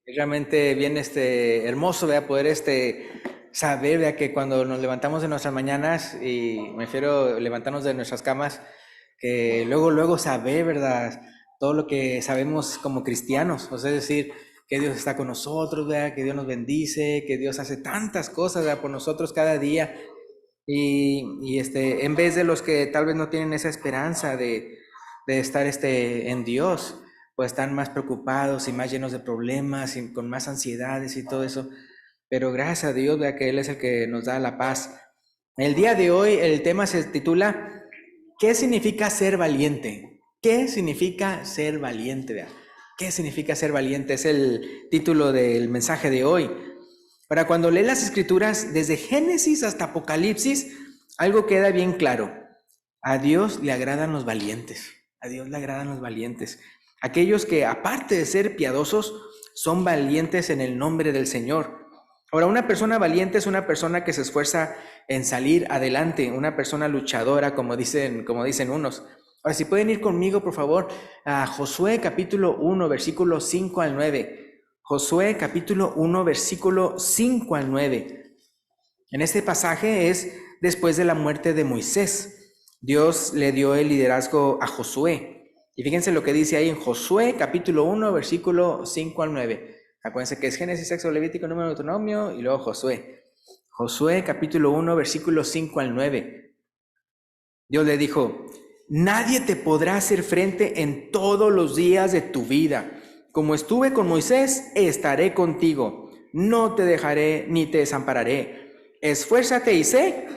Es realmente bien hermoso, ¿verdad? Poder saber, ¿verdad? Que cuando nos levantamos de nuestras mañanas, y me refiero a levantarnos de nuestras camas, que luego saber, ¿verdad? Todo lo que sabemos como cristianos, o sea, es decir, que Dios está con nosotros, ¿verdad? Que Dios nos bendice, que Dios hace tantas cosas, ¿verdad? Por nosotros cada día. En vez de los que tal vez no tienen esa esperanza de estar en Dios, pues están más preocupados y más llenos de problemas y con más ansiedades y todo eso. Pero gracias a Dios, vea que Él es el que nos da la paz. El día de hoy el tema se titula ¿qué significa ser valiente? ¿Qué significa ser valiente? Vea? ¿Qué significa ser valiente? Es el título del mensaje de hoy. Para cuando lee las escrituras, desde Génesis hasta Apocalipsis, algo queda bien claro. A Dios le agradan los valientes. A Dios le agradan los valientes. Aquellos que, aparte de ser piadosos, son valientes en el nombre del Señor. Ahora, una persona valiente es una persona que se esfuerza en salir adelante, una persona luchadora, como dicen unos. Ahora, si pueden ir conmigo, por favor, a Josué capítulo 1, versículos 5 al 9. Josué capítulo 1, versículo 5 al 9. En este pasaje es después de la muerte de Moisés. Dios le dio el liderazgo a Josué. Y fíjense lo que dice ahí en Josué capítulo 1, versículo 5 al 9. Acuérdense que es Génesis, Éxodo, Levítico, Número, Deuteronomio y luego Josué. Josué capítulo 1, versículo 5 al 9. Dios le dijo: nadie te podrá hacer frente en todos los días de tu vida. Como estuve con Moisés, estaré contigo. No te dejaré ni te desampararé. Esfuérzate y sé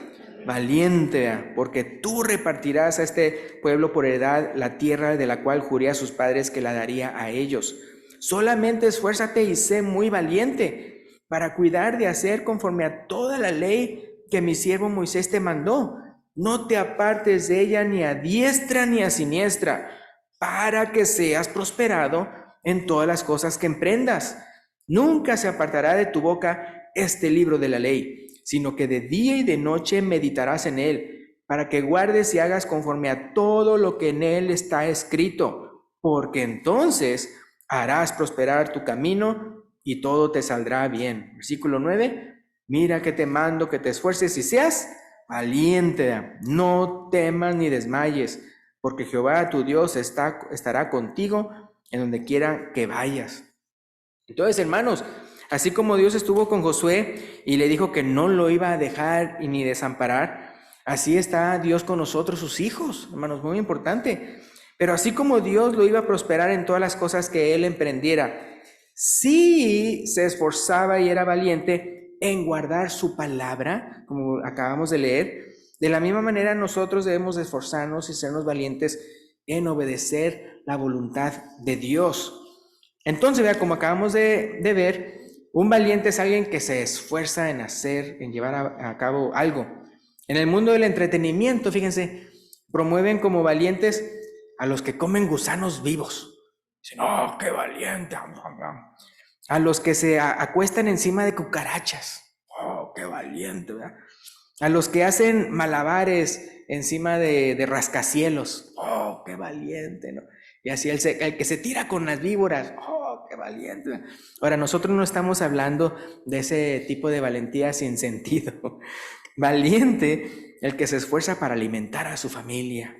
valiente, porque tú repartirás a este pueblo por heredad la tierra de la cual juré a sus padres que la daría a ellos. Solamente esfuérzate y sé muy valiente para cuidar de hacer conforme a toda la ley que mi siervo Moisés te mandó. No te apartes de ella ni a diestra ni a siniestra, para que seas prosperado en todas las cosas que emprendas. Nunca se apartará de tu boca este libro de la ley, sino que de día y de noche meditarás en él, para que guardes y hagas conforme a todo lo que en él está escrito, porque entonces harás prosperar tu camino y todo te saldrá bien. Versículo 9. Mira que te mando que te esfuerces y seas valiente, no temas ni desmayes, porque Jehová tu Dios estará contigo en donde quiera que vayas. Entonces, hermanos, así como Dios estuvo con Josué y le dijo que no lo iba a dejar y ni desamparar, así está Dios con nosotros, sus hijos, hermanos, muy importante. Pero así como Dios lo iba a prosperar en todas las cosas que él emprendiera, sí se esforzaba y era valiente en guardar su palabra, como acabamos de leer. De la misma manera, nosotros debemos esforzarnos y sernos valientes en obedecer la voluntad de Dios. Entonces, vea, como acabamos de ver, un valiente es alguien que se esfuerza en hacer, en llevar a cabo algo. En el mundo del entretenimiento, fíjense, promueven como valientes a los que comen gusanos vivos. Dicen, ¡oh, qué valiente! A los que se acuestan encima de cucarachas. ¡Oh, qué valiente! ¿Verdad? A los que hacen malabares encima de rascacielos. ¡Oh, qué valiente! ¿No? Y así el que se tira con las víboras. ¡Oh, qué valiente! Ahora, nosotros no estamos hablando de ese tipo de valentía sin sentido. Valiente el que se esfuerza para alimentar a su familia.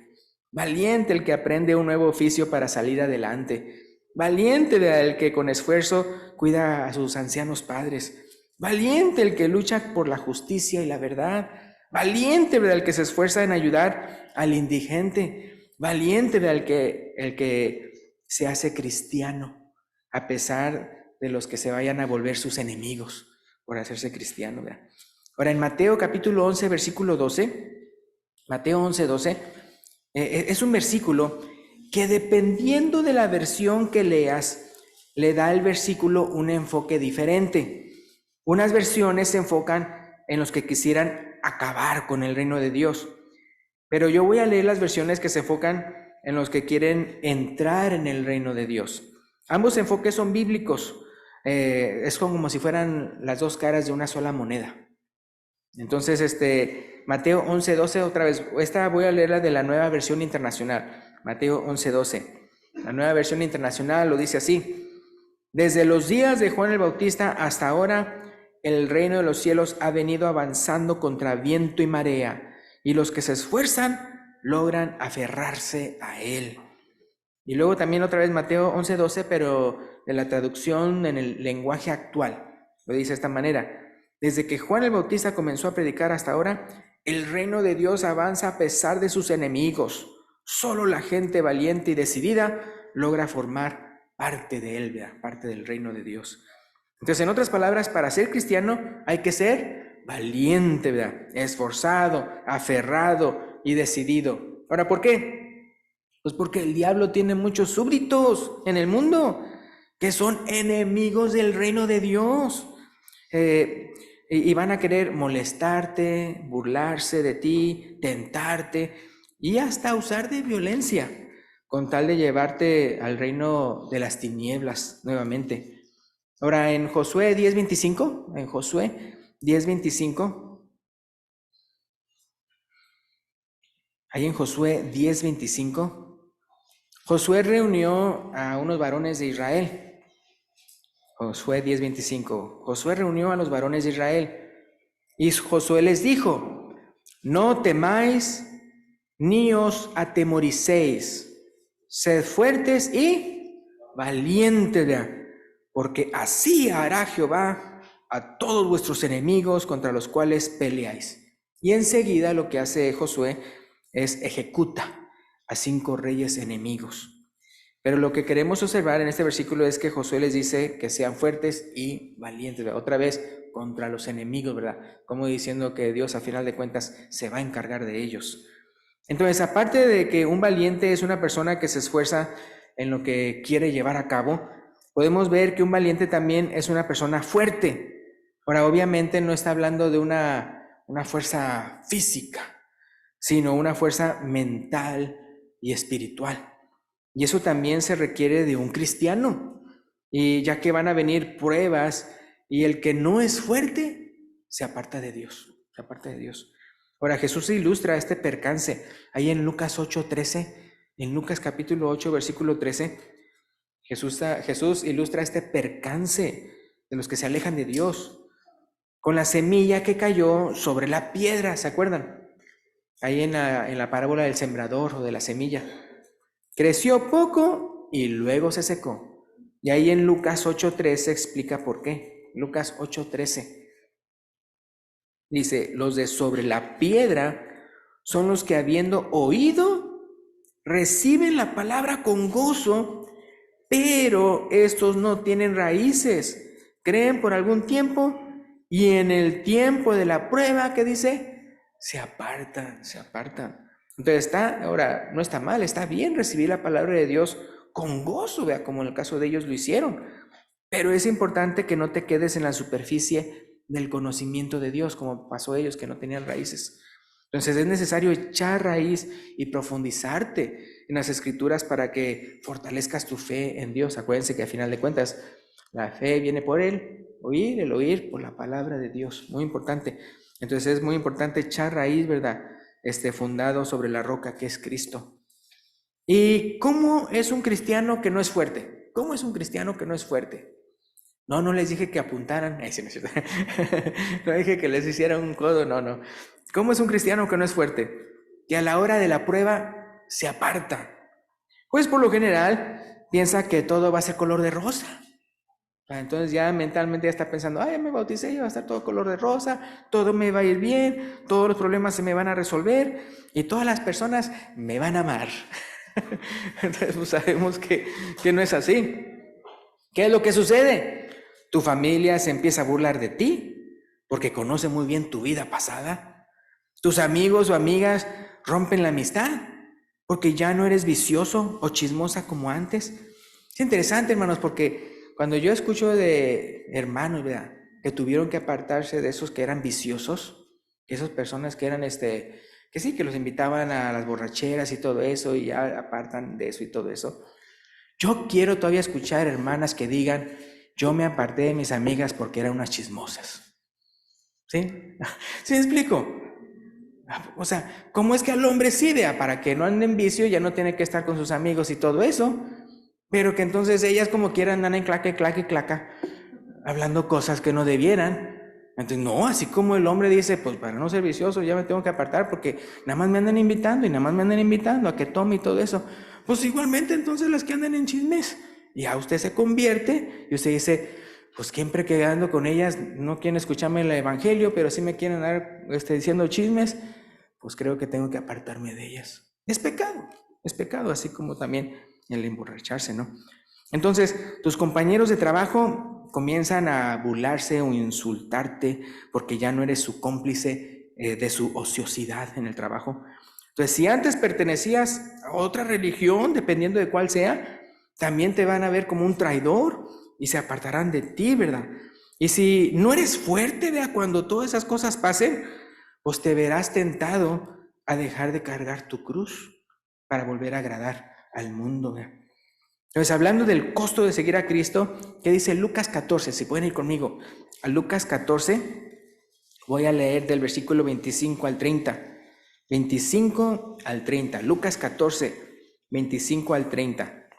Valiente el que aprende un nuevo oficio para salir adelante. Valiente el que con esfuerzo cuida a sus ancianos padres. Valiente el que lucha por la justicia y la verdad. Valiente el que se esfuerza en ayudar al indigente. Valiente el que se hace cristiano, a pesar de los que se vayan a volver sus enemigos por hacerse cristiano. ¿Verdad? Ahora, en Mateo capítulo 11, versículo 12, Mateo 11, 12, es un versículo que dependiendo de la versión que leas, le da al versículo un enfoque diferente. Unas versiones se enfocan en los que quisieran acabar con el reino de Dios, pero yo voy a leer las versiones que se enfocan en los que quieren entrar en el reino de Dios. Ambos enfoques son bíblicos, es como si fueran las dos caras de una sola moneda. Entonces, Mateo 11, 12, otra vez, esta voy a leerla de la nueva versión internacional, Mateo 11, 12. La nueva versión internacional lo dice así: Desde los días de Juan el Bautista hasta ahora, el reino de los cielos ha venido avanzando contra viento y marea, y los que se esfuerzan logran aferrarse a él. Y luego también otra vez Mateo 11:12, pero de la traducción en el lenguaje actual. Lo dice de esta manera: desde que Juan el Bautista comenzó a predicar hasta ahora, el reino de Dios avanza a pesar de sus enemigos. Solo la gente valiente y decidida logra formar parte de él, ¿verdad? Parte del reino de Dios. Entonces, en otras palabras, para ser cristiano hay que ser valiente, ¿verdad? Esforzado, aferrado y decidido. Ahora, ¿por qué? Pues porque el diablo tiene muchos súbditos en el mundo que son enemigos del reino de Dios. Y van a querer molestarte, burlarse de ti, tentarte y hasta usar de violencia con tal de llevarte al reino de las tinieblas nuevamente. Ahora, en Josué 10:25, ahí en Josué 10:25, Josué reunió a unos varones de Israel. Josué 10:25. Josué reunió a los varones de Israel y Josué les dijo: no temáis ni os atemoricéis, sed fuertes y valientes, porque así hará Jehová a todos vuestros enemigos contra los cuales peleáis. Y enseguida lo que hace Josué es ejecuta a 5 reyes enemigos. Pero lo que queremos observar en este versículo es que Josué les dice que sean fuertes y valientes, ¿verdad? Otra vez contra los enemigos, ¿verdad? Como diciendo que Dios a final de cuentas se va a encargar de ellos. Entonces, aparte de que un valiente es una persona que se esfuerza en lo que quiere llevar a cabo, podemos ver que un valiente también es una persona fuerte. Ahora, obviamente no está hablando de una fuerza física, sino una fuerza mental y espiritual. Y eso también se requiere de un cristiano. Y ya que van a venir pruebas y el que no es fuerte se aparta de Dios, se aparta de Dios. Ahora, Jesús ilustra este percance ahí en Lucas 8:13, en Lucas capítulo 8, versículo 13. Jesús ilustra este percance de los que se alejan de Dios con la semilla que cayó sobre la piedra, ¿se acuerdan? Ahí en la parábola del sembrador o de la semilla. Creció poco y luego se secó. Y ahí en Lucas 8:13 explica por qué. Lucas 8:13 dice: los de sobre la piedra son los que, habiendo oído, reciben la palabra con gozo, pero estos no tienen raíces. Creen por algún tiempo y en el tiempo de la prueba, ¿qué dice? Se apartan. Entonces ahora no está mal, está bien recibir la palabra de Dios con gozo, vea, como en el caso de ellos lo hicieron. Pero es importante que no te quedes en la superficie del conocimiento de Dios, como pasó a ellos que no tenían raíces. Entonces es necesario echar raíz y profundizarte en las Escrituras para que fortalezcas tu fe en Dios. Acuérdense que al final de cuentas la fe viene por el oír por la palabra de Dios. Muy importante. Entonces es muy importante echar raíz, ¿verdad? Fundado sobre la roca que es Cristo. ¿Y cómo es un cristiano que no es fuerte? ¿Cómo es un cristiano que no es fuerte? No les dije que apuntaran. No dije que les hicieran un codo, no. ¿Cómo es un cristiano que no es fuerte? Que a la hora de la prueba se aparta. Pues por lo general piensa que todo va a ser color de rosa. Entonces ya mentalmente ya está pensando: ya me bauticé, ya va a estar todo color de rosa, todo me va a ir bien, todos los problemas se me van a resolver y todas las personas me van a amar. Entonces pues sabemos que no es así. ¿Qué es lo que sucede? Tu familia se empieza a burlar de ti porque conoce muy bien tu vida pasada. Tus amigos o amigas rompen la amistad porque ya no eres vicioso o chismosa como antes. Es interesante, hermanos, porque cuando yo escucho de hermanos, ¿verdad?, que tuvieron que apartarse de esos que eran viciosos, esas personas que eran que sí, que los invitaban a las borracheras y todo eso, y ya apartan de eso y todo eso. Yo quiero todavía escuchar hermanas que digan: yo me aparté de mis amigas porque eran unas chismosas. ¿Sí? ¿Sí me explico? O sea, ¿cómo es que al hombre sí, vea, para que no ande en vicio, ya no tiene que estar con sus amigos y todo eso? pero que entonces ellas como quieran andan en claca, claca, claca, hablando cosas que no debieran. Entonces, no, así como el hombre dice, pues para no ser vicioso ya me tengo que apartar porque nada más me andan invitando y nada más me andan invitando a que tome y todo eso. Pues igualmente entonces las que andan en chismes, ya usted se convierte y usted dice, pues siempre que ando con ellas no quieren escucharme el evangelio, pero sí me quieren andar diciendo chismes, pues creo que tengo que apartarme de ellas. Es pecado, así como también el emborracharse, ¿no? Entonces, tus compañeros de trabajo comienzan a burlarse o insultarte porque ya no eres su cómplice de su ociosidad en el trabajo. Entonces, si antes pertenecías a otra religión, dependiendo de cuál sea, también te van a ver como un traidor y se apartarán de ti, ¿verdad? Y si no eres fuerte, ¿verdad? Cuando todas esas cosas pasen, pues te verás tentado a dejar de cargar tu cruz para volver a agradar al mundo, ¿verdad? Entonces, hablando del costo de seguir a Cristo, ¿qué dice Lucas 14? Si pueden ir conmigo a Lucas 14, voy a leer del versículo 25 al 30. 25 al 30, Lucas 14, 25 al 30.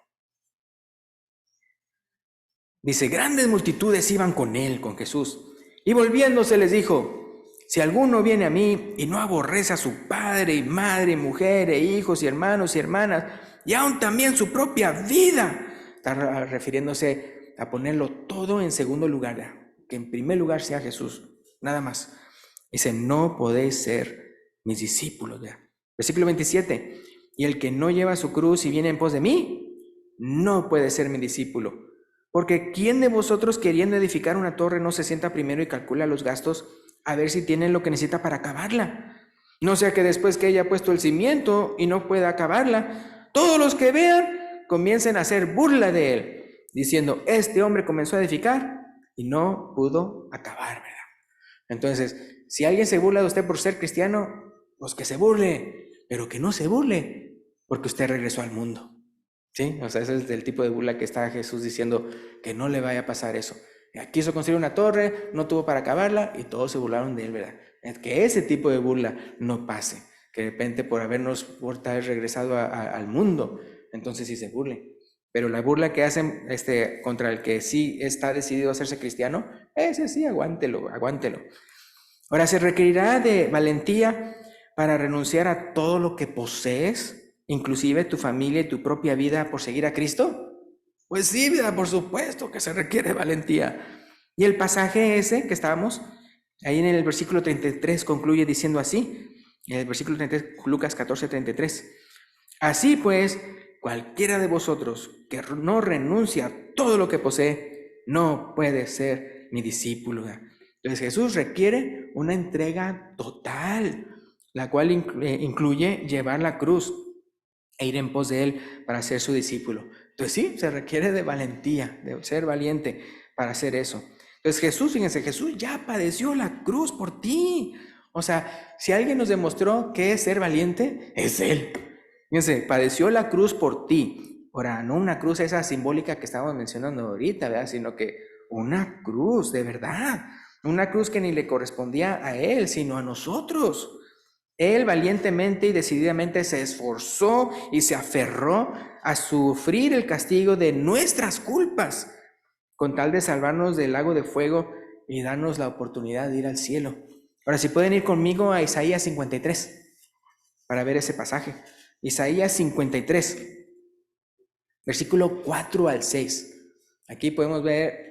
Dice, grandes multitudes iban con él, con Jesús, y volviéndose les dijo, si alguno viene a mí y no aborrece a su padre y madre, mujer e hijos y hermanos y hermanas, y aún también su propia vida, está refiriéndose a ponerlo todo en segundo lugar, que en primer lugar sea Jesús, nada más. Dice, no podéis ser mis discípulos. Ya. Versículo 27, y el que no lleva su cruz y viene en pos de mí, no puede ser mi discípulo. Porque ¿quién de vosotros queriendo edificar una torre no se sienta primero y calcula los gastos a ver si tiene lo que necesita para acabarla? No sea que después que haya puesto el cimiento y no pueda acabarla, todos los que vean comiencen a hacer burla de él, diciendo, este hombre comenzó a edificar y no pudo acabar, ¿verdad? Entonces, si alguien se burla de usted por ser cristiano, pues que se burle, pero que no se burle porque usted regresó al mundo. ¿Sí? O sea, ese es el tipo de burla que está Jesús diciendo que no le vaya a pasar eso. Quiso construir una torre, no tuvo para acabarla y todos se burlaron de él, ¿verdad? Que ese tipo de burla no pase, que de repente por habernos regresado al mundo, entonces sí se burle. Pero la burla que hacen contra el que sí está decidido a hacerse cristiano, ese sí, aguántelo. Ahora, ¿se requerirá de valentía para renunciar a todo lo que posees, inclusive tu familia y tu propia vida, por seguir a Cristo? Pues sí, vida, por supuesto que se requiere valentía. Y el pasaje ese que estábamos, ahí en el versículo 33, concluye diciendo así, en el versículo 33, Lucas 14, 33. Así pues, cualquiera de vosotros que no renuncia a todo lo que posee, no puede ser mi discípulo. Entonces Jesús requiere una entrega total, la cual incluye llevar la cruz e ir en pos de él para ser su discípulo. Entonces sí, se requiere de valentía, de ser valiente para hacer eso. Entonces Jesús, fíjense, Jesús ya padeció la cruz por ti. O sea, si alguien nos demostró que es ser valiente, es él. Fíjense, padeció la cruz por ti. Ahora, no una cruz esa simbólica que estábamos mencionando ahorita, ¿verdad? Sino que una cruz de verdad. Una cruz que ni le correspondía a él, sino a nosotros. Él valientemente y decididamente se esforzó y se aferró a sufrir el castigo de nuestras culpas, con tal de salvarnos del lago de fuego y darnos la oportunidad de ir al cielo. Ahora, si pueden ir conmigo a Isaías 53 para ver ese pasaje. Isaías 53, versículo 4 al 6. Aquí podemos ver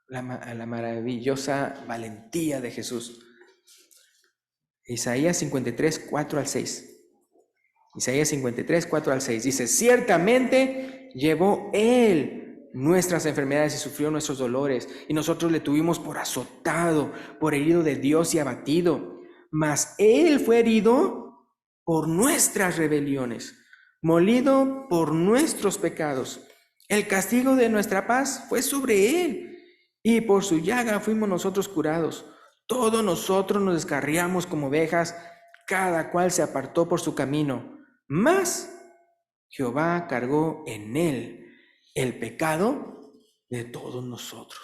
la maravillosa valentía de Jesús. Isaías 53, 4 al 6. Isaías 53, 4 al 6. Dice, ciertamente llevó él nuestras enfermedades y sufrió nuestros dolores, y nosotros le tuvimos por azotado, por herido de Dios y abatido. Mas él fue herido por nuestras rebeliones, molido por nuestros pecados. El castigo de nuestra paz fue sobre él, y por su llaga fuimos nosotros curados. Todos nosotros nos descarriamos como ovejas, cada cual se apartó por su camino, mas Jehová cargó en él el pecado de todos nosotros,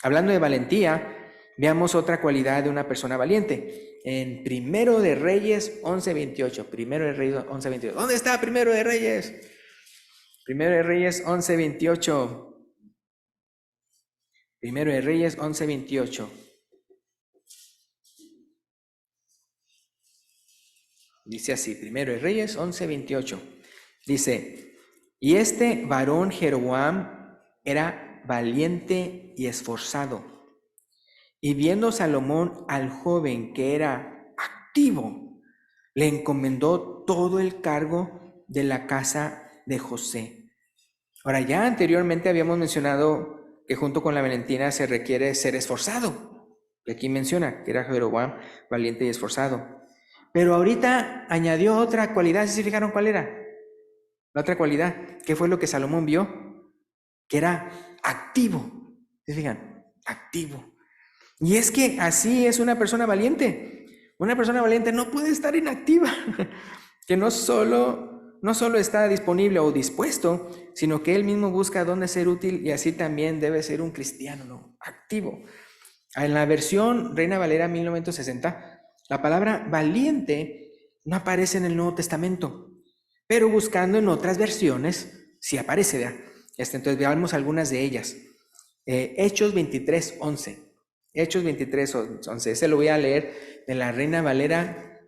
Hablando de valentía, veamos otra cualidad de una persona valiente. En Primero de Reyes 11:28. Primero de Reyes 11:28. ¿Dónde está Primero de Reyes? Primero de Reyes 11:28. Primero de Reyes 11:28. Dice así, Primero de Reyes 11:28. Dice, y este varón Jeroboam era valiente y esforzado. Y viendo Salomón al joven que era activo, le encomendó todo el cargo de la casa de José. Ahora, ya anteriormente habíamos mencionado que junto con la valentina se requiere ser esforzado. Y aquí menciona que era Jeroboam valiente y esforzado. Pero ahorita añadió otra cualidad. ¿Sí se fijaron cuál era? La otra cualidad. ¿Qué fue lo que Salomón vio? Que era activo. ¿Sí se fijan? Activo. Y es que así es una persona valiente. Una persona valiente no puede estar inactiva. Que no solo está disponible o dispuesto, sino que él mismo busca dónde ser útil y así también debe ser un cristiano, ¿no? Activo. En la versión Reina Valera 1960, la palabra valiente no aparece en el Nuevo Testamento, pero buscando en otras versiones sí aparece, ¿verdad? Entonces veamos algunas de ellas. Hechos 23:11. Hechos 23:11. Ese lo voy a leer de la Reina Valera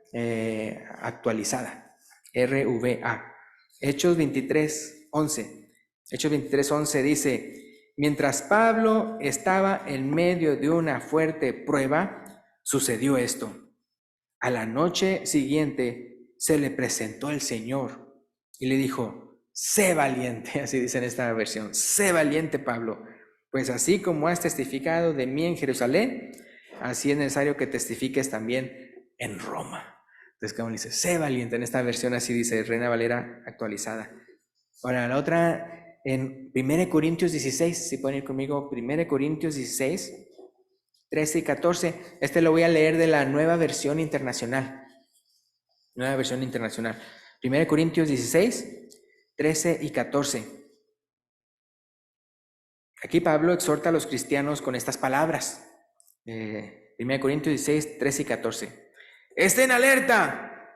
actualizada. RVA. Hechos 23:11. Hechos 23:11 dice, mientras Pablo estaba en medio de una fuerte prueba, sucedió esto. A la noche siguiente se le presentó el Señor y le dijo, sé valiente, así dice en esta versión, sé valiente, Pablo, pues así como has testificado de mí en Jerusalén, así es necesario que testifiques también en Roma. Entonces, como dice, sé valiente, en esta versión así dice Reina Valera actualizada. Ahora, la otra en 1 Corintios 16, si pueden ir conmigo, 1 Corintios 16, 13 y 14, lo voy a leer de la Nueva Versión Internacional. Nueva Versión Internacional. 1 Corintios 16, 13 y 14. Aquí Pablo exhorta a los cristianos con estas palabras. 1 Corintios 16, 13 y 14. Estén alerta,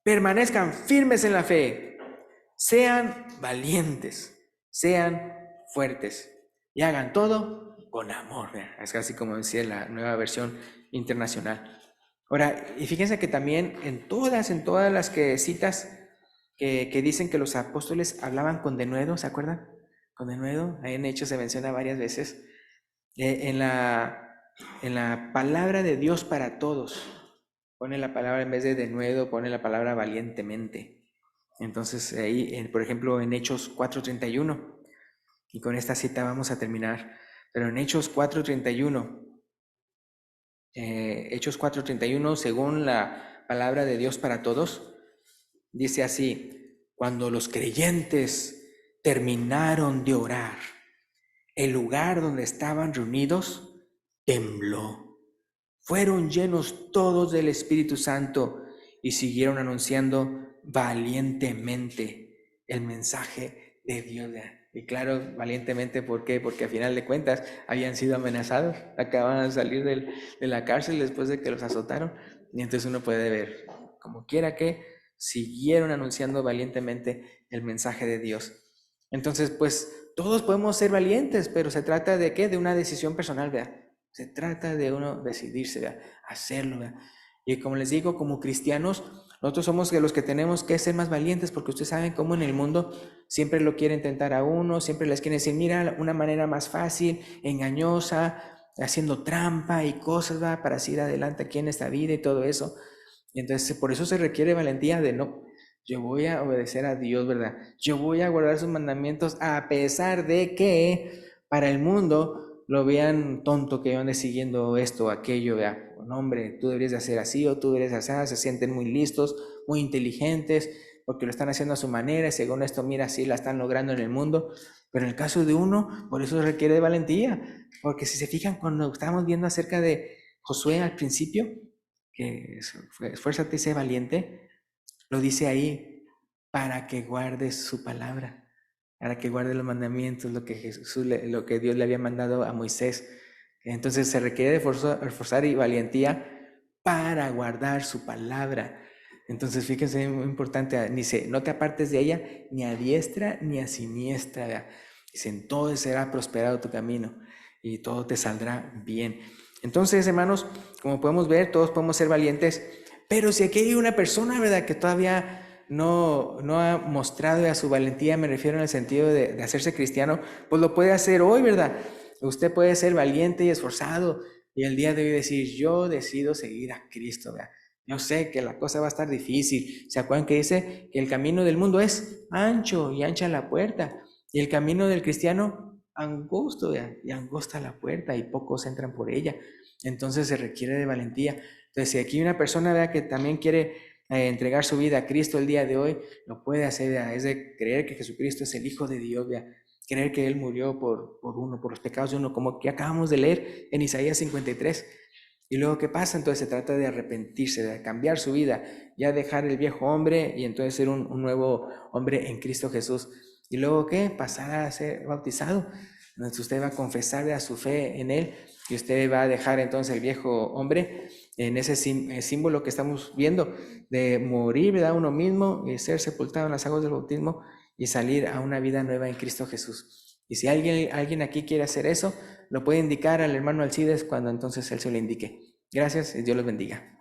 permanezcan firmes en la fe, sean valientes, sean fuertes y hagan todo con amor. Es casi como decía la Nueva Versión Internacional. Ahora, y fíjense que también en todas las que citas que dicen que los apóstoles hablaban con denuedo, ¿se acuerdan? Con denuedo, ahí en Hechos se menciona varias veces. En la palabra de Dios para todos, pone la palabra en vez de denuedo, pone la palabra valientemente. Entonces ahí, por ejemplo, en Hechos 4:31, y con esta cita vamos a terminar, pero en Hechos 4:31, Hechos 4:31, según la palabra de Dios para todos, dice así, cuando los creyentes terminaron de orar, el lugar donde estaban reunidos tembló. Fueron llenos todos del Espíritu Santo y siguieron anunciando valientemente el mensaje de Dios. Y claro, valientemente, ¿por qué? Porque a final de cuentas habían sido amenazados, acababan de salir de la cárcel después de que los azotaron. Y entonces uno puede ver, como quiera que, siguieron anunciando valientemente el mensaje de Dios. Entonces, pues, todos podemos ser valientes, pero se trata de ¿qué? De una decisión personal, ¿verdad? Se trata de uno decidirse, ¿verdad? Hacerlo, ¿verdad? Y como les digo, como cristianos, nosotros somos de los que tenemos que ser más valientes, porque ustedes saben cómo en el mundo siempre lo quieren tentar a uno, siempre les quieren decir, mira, una manera más fácil, engañosa, haciendo trampa y cosas, ¿verdad? Para seguir adelante aquí en esta vida y todo eso. Y entonces, por eso se requiere valentía de no, yo voy a obedecer a Dios, ¿verdad? Yo voy a guardar sus mandamientos a pesar de que para el mundo lo vean tonto, que yo ande siguiendo esto o aquello, ¿verdad? No, hombre, tú deberías de hacer así o tú deberías de hacer, se sienten muy listos, muy inteligentes, porque lo están haciendo a su manera y según esto, mira, así la están logrando en el mundo. Pero en el caso de uno, por eso requiere de valentía, porque si se fijan cuando estábamos viendo acerca de Josué al principio, que esfuérzate y sé valiente, lo dice ahí, para que guardes su palabra, para que guarde los mandamientos, lo que Dios le había mandado a Moisés. Entonces se requiere de esforzar y valentía para guardar su palabra. Entonces, fíjense, muy importante, dice, no te apartes de ella ni a diestra ni a siniestra, ¿verdad? Dice, en todo será prosperado tu camino y todo te saldrá bien. Entonces, hermanos, como podemos ver, todos podemos ser valientes, pero si aquí hay una persona, ¿verdad?, que todavía no ha mostrado a su valentía, me refiero en el sentido de hacerse cristiano, pues lo puede hacer hoy, ¿verdad? Usted puede ser valiente y esforzado y el día de hoy decir, yo decido seguir a Cristo, ¿verdad? Yo sé que la cosa va a estar difícil. ¿Se acuerdan que dice que el camino del mundo es ancho y ancha la puerta? Y el camino del cristiano angosto, ¿verdad? Y angosta la puerta y pocos entran por ella. Entonces se requiere de valentía. Entonces, si aquí hay una persona, ¿verdad?, que también quiere entregar su vida a Cristo el día de hoy, lo puede hacer, ¿verdad? Es de creer que Jesucristo es el Hijo de Dios, ¿verdad? Creer que Él murió por los pecados de uno, como que acabamos de leer en Isaías 53. Y luego, ¿qué pasa? Entonces se trata de arrepentirse, de cambiar su vida, ya dejar el viejo hombre y entonces ser un nuevo hombre en Cristo Jesús. Y luego, ¿qué? Pasar a ser bautizado. Entonces usted va a confesar a su fe en Él y usted va a dejar entonces el viejo hombre en ese símbolo que estamos viendo de morir, ¿verdad?, uno mismo y ser sepultado en las aguas del bautismo y salir a una vida nueva en Cristo Jesús. Y si alguien aquí quiere hacer eso, lo puede indicar al hermano Alcides cuando entonces él se lo indique. Gracias y Dios los bendiga.